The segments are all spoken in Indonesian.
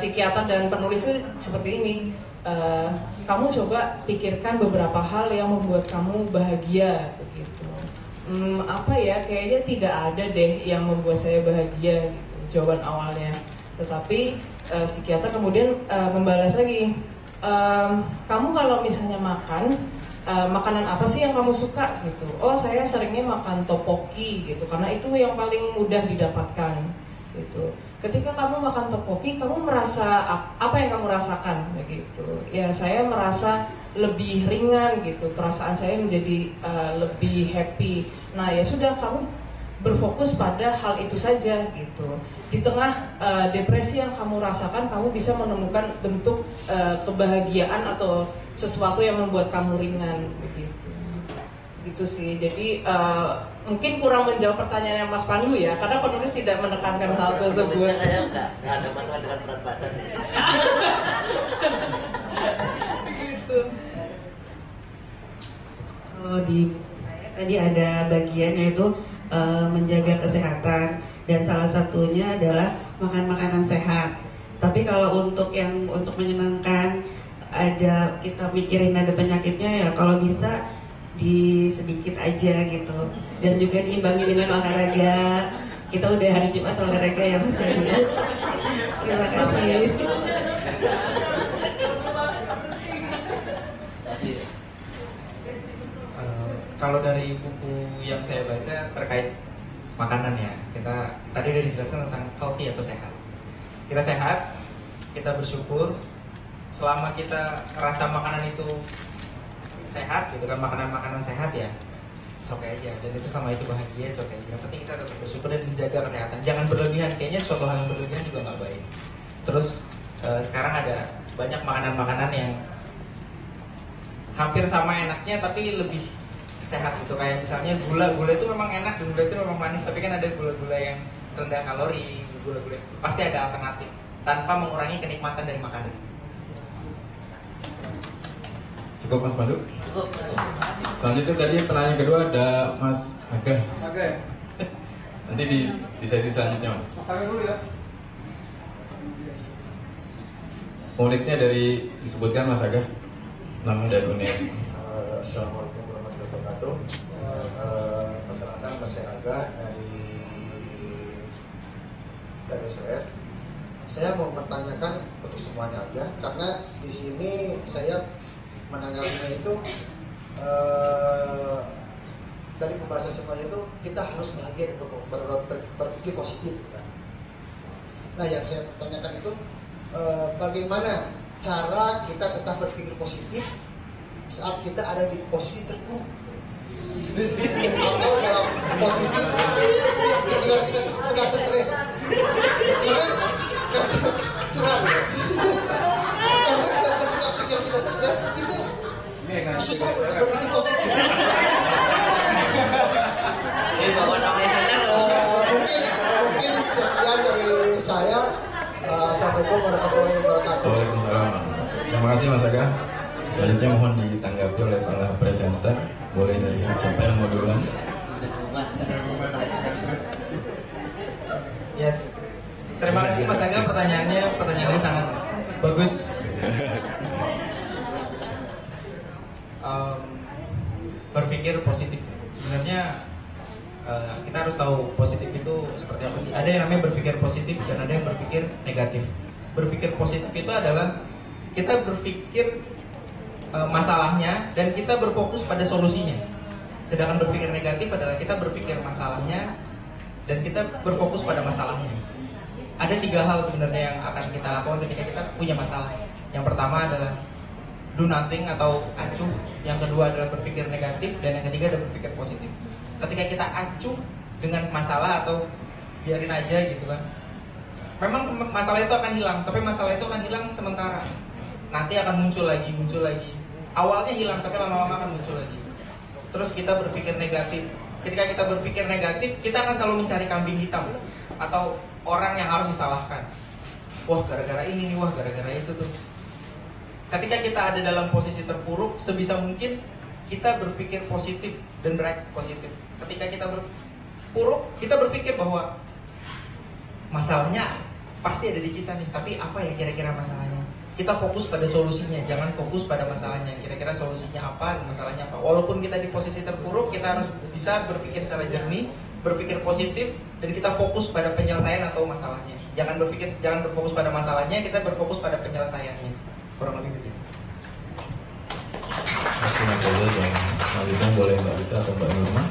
psikiater dan penulis itu seperti ini. Kamu coba pikirkan beberapa hal yang membuat kamu bahagia begitu. Apa ya, kayaknya tidak ada deh yang membuat saya bahagia gitu, jawaban awalnya. Tetapi psikiater kemudian membalas lagi, kamu kalau misalnya makan, makanan apa sih yang kamu suka gitu? Oh, saya seringnya makan topoki gitu, karena itu yang paling mudah didapatkan gitu. Ketika kamu makan topoki, kamu merasa apa yang kamu rasakan begitu? Ya, saya merasa lebih ringan gitu, perasaan saya menjadi lebih happy. Nah, ya sudah, kamu berfokus pada hal itu saja gitu. Di tengah depresi yang kamu rasakan, kamu bisa menemukan bentuk kebahagiaan atau sesuatu yang membuat kamu ringan begitu. Gitu sih. Jadi mungkin kurang menjawab pertanyaan Mas Pandu ya, karena penulis tidak menekankan hal tersebut. Enggak ada masalah dengan berat badan sih. Gitu. Kalau di saya tadi ada bagian yaitu menjaga kesehatan, dan salah satunya adalah makan makanan sehat. Tapi kalau untuk menyenangkan, ada kita mikirin ada penyakitnya, ya kalau bisa di sedikit aja gitu, dan juga diimbangi dengan olahraga. Kita udah hari Jumat olahraga ya Mas Yadi. Terima kasih. Kalau dari buku yang saya baca terkait makanan ya, kita tadi udah dijelaskan tentang healthy atau sehat. Kita sehat, kita bersyukur selama kita rasa makanan itu sehat gitu kan, makanan sehat ya, oke aja. Dan itu selama itu bahagia, oke aja. Yang penting kita tetap bersyukur dan menjaga kesehatan. Jangan berlebihan, kayaknya suatu hal yang berlebihan juga nggak baik. Terus sekarang ada banyak makanan-makanan yang hampir sama enaknya tapi lebih sehat gitu, kayak misalnya gula itu memang enak dan gula itu memang manis, tapi kan ada gula-gula yang rendah kalori, gula-gula pasti ada alternatif tanpa mengurangi kenikmatan dari makanan. Cukup Mas Pandu? Cukup. Selanjutnya tadi penanya kedua ada Mas Aga. Nanti di sesi selanjutnya Mas. Mas Aga dulu ya. Unitnya dari disebutkan Mas Aga, nama dan unit. Assalamualaikum warahmatullahi wabarakatuh. Perkenalkan Mas Aga dari Israel. Saya mau bertanyakan untuk semuanya aja, karena di sini saya menanggapinya itu dari pembahasan semuanya itu kita harus bahagia dan berpikir positif kan? Nah, yang saya tanyakan itu bagaimana cara kita tetap berpikir positif saat kita ada di posisi terpuruk atau dalam posisi pikiran kita sedang stres, karena curang karena ketika pikiran kita stres itu susah untuk berpikir positif. Mungkin sekian dari saya. Assalamualaikum warahmatullahi wabarakatuh. Waalaikumsalam. Terima kasih Mas Aga. Selanjutnya mohon ditanggapi oleh para presenter. Boleh dari siapa yang mau duluan? Ya, terima kasih Mas Aga, pertanyaannya sangat bagus. Berpikir positif. Sebenarnya kita harus tahu positif itu seperti apa sih. Ada yang namanya berpikir positif dan ada yang berpikir negatif. Berpikir positif itu adalah kita berpikir masalahnya dan kita berfokus pada solusinya. Sedangkan berpikir negatif adalah kita berpikir masalahnya dan kita berfokus pada masalahnya. Ada 3 hal sebenarnya yang akan kita lakukan ketika kita punya masalah. Yang pertama adalah do nothing atau acuh. Yang kedua adalah berpikir negatif, dan yang ketiga adalah berpikir positif. Ketika kita acuh dengan masalah atau biarin aja gitu kan, memang masalah itu akan hilang, tapi masalah itu akan hilang sementara. Nanti akan muncul lagi. Awalnya hilang, tapi lama-lama akan muncul lagi. Terus kita berpikir negatif. Ketika kita berpikir negatif, kita akan selalu mencari kambing hitam atau orang yang harus disalahkan. Wah, gara-gara ini nih, wah gara-gara itu tuh. Ketika kita ada dalam posisi terpuruk, sebisa mungkin kita berpikir positif dan bereaksi positif. Ketika kita terpuruk, kita berpikir bahwa masalahnya pasti ada di kita nih, tapi apa ya kira-kira masalahnya? Kita fokus pada solusinya, jangan fokus pada masalahnya. Kira-kira solusinya apa dan masalahnya apa. Walaupun kita di posisi terpuruk, kita harus bisa berpikir secara jernih, berpikir positif, dan kita fokus pada penyelesaian atau masalahnya. Jangan berfokus pada masalahnya, kita berfokus pada penyelesaiannya. Kurang lebih begitu. Terima kasih Mas Reza, dan selanjutnya boleh Mbak Lisa atau Mbak Nurma.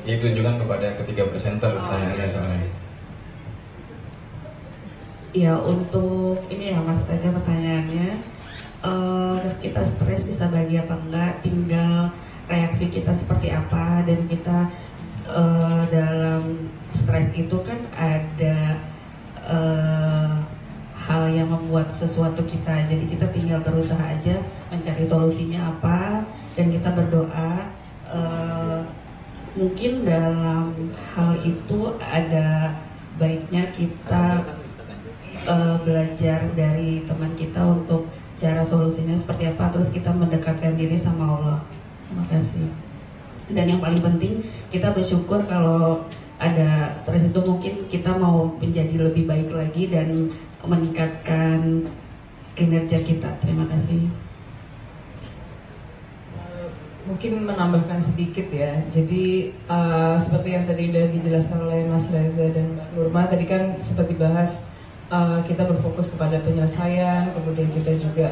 Ini tunjukkan kepada ketiga presenter pertanyaannya soalnya. Ya, untuk ini ya Mas Reza pertanyaannya, kita stres bisa bagi apa enggak, tinggal reaksi kita seperti apa. Dan kita dalam stres itu kan ada hal yang membuat sesuatu kita, jadi kita tinggal berusaha aja mencari solusinya apa, dan kita berdoa. Mungkin dalam hal itu ada baiknya kita belajar dari teman kita untuk cara solusinya seperti apa, terus kita mendekatkan diri sama Allah. Terima kasih. Dan yang paling penting, kita bersyukur kalau ada stres itu, mungkin kita mau menjadi lebih baik lagi dan meningkatkan kinerja kita. Terima kasih. Mungkin menambahkan sedikit ya. Jadi seperti yang tadi sudah dijelaskan oleh Mas Reza dan Mbak Nurma, tadi kan seperti bahas kita berfokus kepada penyelesaian, kemudian kita juga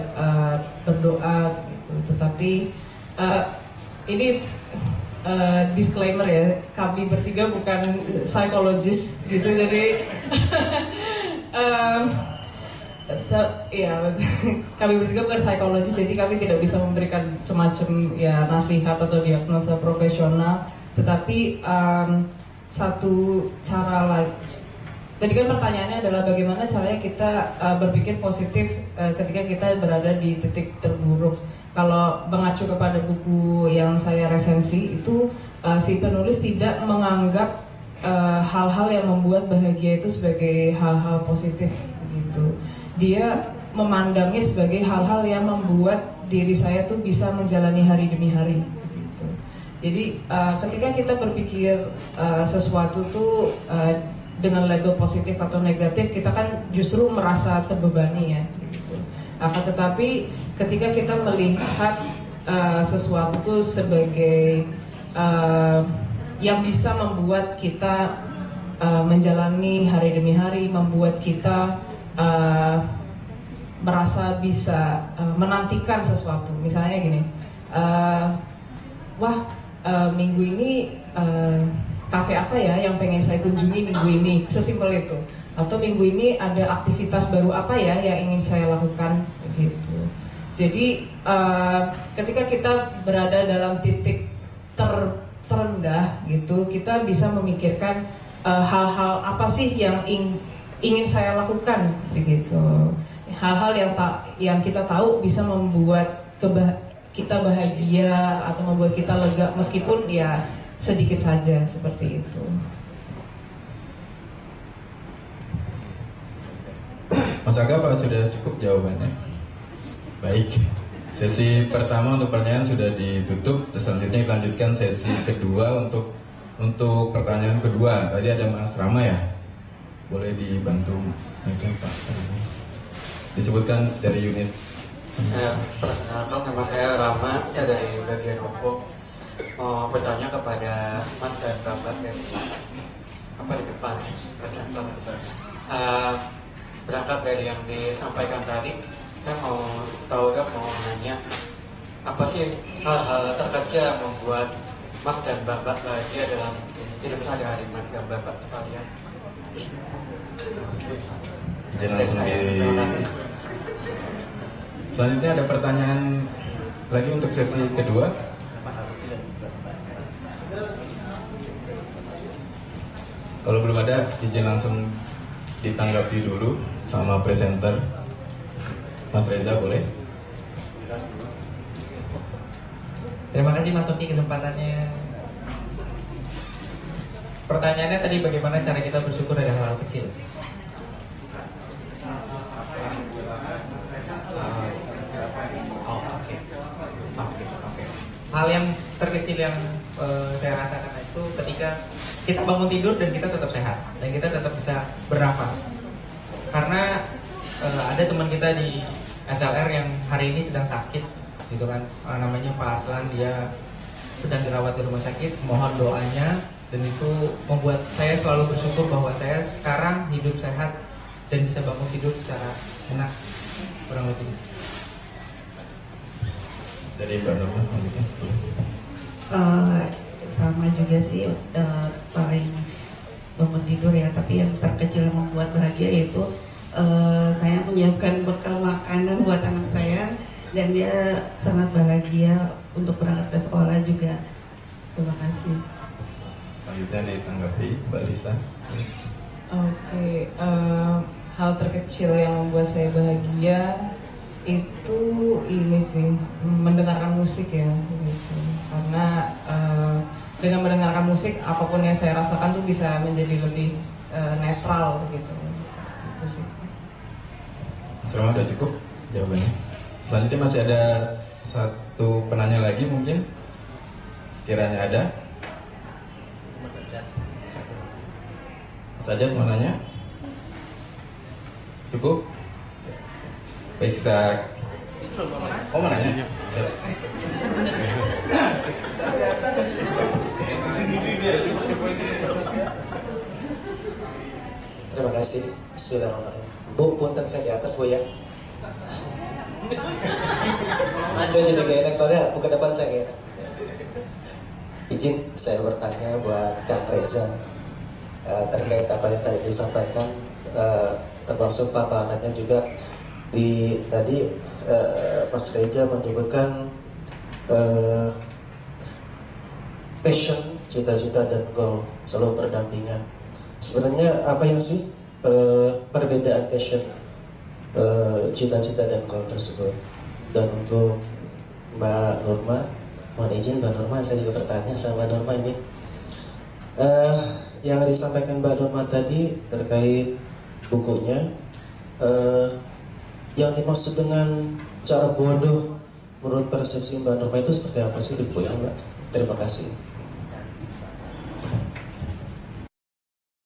berdoa gitu. Tetapi ini disclaimer ya, kami bertiga bukan psikologis gitu, jadi ya, kami bertiga bukan psikologis, jadi kami tidak bisa memberikan semacam ya nasihat atau diagnosa profesional. Tetapi satu cara lagi, tadi kan pertanyaannya adalah bagaimana caranya kita berpikir positif ketika kita berada di titik terburuk. Kalau mengacu kepada buku yang saya resensi itu, si penulis tidak menganggap hal-hal yang membuat bahagia itu sebagai hal-hal positif begitu. Dia memandangnya sebagai hal-hal yang membuat diri saya tuh bisa menjalani hari demi hari gitu. Jadi ketika kita berpikir sesuatu tuh dengan label positif atau negatif, kita kan justru merasa terbebani ya gitu. Akan tetapi ketika kita melihat sesuatu tuh sebagai yang bisa membuat kita menjalani hari demi hari, membuat kita merasa bisa menantikan sesuatu. Misalnya gini, minggu ini kafe apa ya yang pengen saya kunjungi minggu ini, sesimpel itu. Atau minggu ini ada aktivitas baru apa ya yang ingin saya lakukan, gitu. Jadi ketika kita berada dalam titik terendah gitu, kita bisa memikirkan hal-hal apa sih yang ingin saya lakukan, begitu. Hal-hal yang kita tahu bisa membuat kita bahagia atau membuat kita lega, meskipun ya sedikit saja, seperti itu. Mas Aga, apa sudah cukup jawabannya? Baik, sesi pertama untuk pertanyaan sudah ditutup. Selanjutnya kita lanjutkan sesi kedua untuk pertanyaan kedua. Tadi ada Mas Rama ya? Boleh dibantu Pak? Disebutkan dari unit. Perkenalkan, nama saya Rama, saya dari bagian hukum. Mau bertanya kepada Mas dan Bapak dari di depan presenter. Berangkat dari yang disampaikan tadi, saya mau nanya, apa sih hal-hal terkecil membuat Mas dan Bapak bahagia dalam hidup sehari-hari Mas dan Bapak sekalian? Jadi langsung Selanjutnya ada pertanyaan lagi untuk sesi kedua. Kalau belum ada, izin langsung ditanggapi dulu sama presenter. Mas Reza, boleh? Terima kasih Mas Uki kesempatannya. Pertanyaannya tadi, bagaimana cara kita bersyukur dari hal-hal kecil? Oke. Hal yang terkecil yang saya rasakan tadi, itu ketika kita bangun tidur dan kita tetap sehat dan kita tetap bisa bernafas. Karena ada teman kita di SLR yang hari ini sedang sakit gitu kan, namanya Pak Aslan, dia sedang dirawat di rumah sakit. Mohon doanya, dan itu membuat saya selalu bersyukur bahwa saya sekarang hidup sehat dan bisa bangun tidur secara enak, kurang lebih. Dari Mbak Norma selanjutnya. Sama juga sih, paling bangun tidur ya, tapi yang terkecil yang membuat bahagia yaitu saya menyiapkan bekal makanan buat anak saya dan dia sangat bahagia untuk berangkat ke sekolah juga. Terima kasih. Selanjutnya ditanggapi Mbak Lisa. Oke, hal terkecil yang membuat saya bahagia itu ini sih, mendengarkan musik ya gitu. Karena dengan mendengarkan musik apapun yang saya rasakan tuh bisa menjadi lebih netral gitu. Itu sih. Mas Rama udah cukup jawabannya. Selanjutnya masih ada satu penanya lagi mungkin, sekiranya ada. Mas Ajat mau nanya? Cukup? Bisa. Oh mau nanya? Terima kasih. Bismillahirrahmanirrahim. Bu, punten saya di atas Bu ya. Saya jadi gak enak soalnya bukan depan saya gak enak. Izin saya bertanya buat Kang Reza terkait apa yang tadi disampaikan, termasuk paparannya juga di tadi Mas Reza menyebutkan passion, cita-cita dan goal selalu berdampingan. Sebenarnya apa yang sih perbedaan passion, cita-cita dan goal tersebut? Dan untuk Mbak Norma, mohon izin Mbak Norma, saya juga bertanya sama Mbak Norma ini, yang disampaikan Mbak Norma tadi terkait bukunya, yang dimaksud dengan cara bodoh menurut persepsi Mbak Norma itu seperti apa sih di buku ini Mbak? Terima kasih.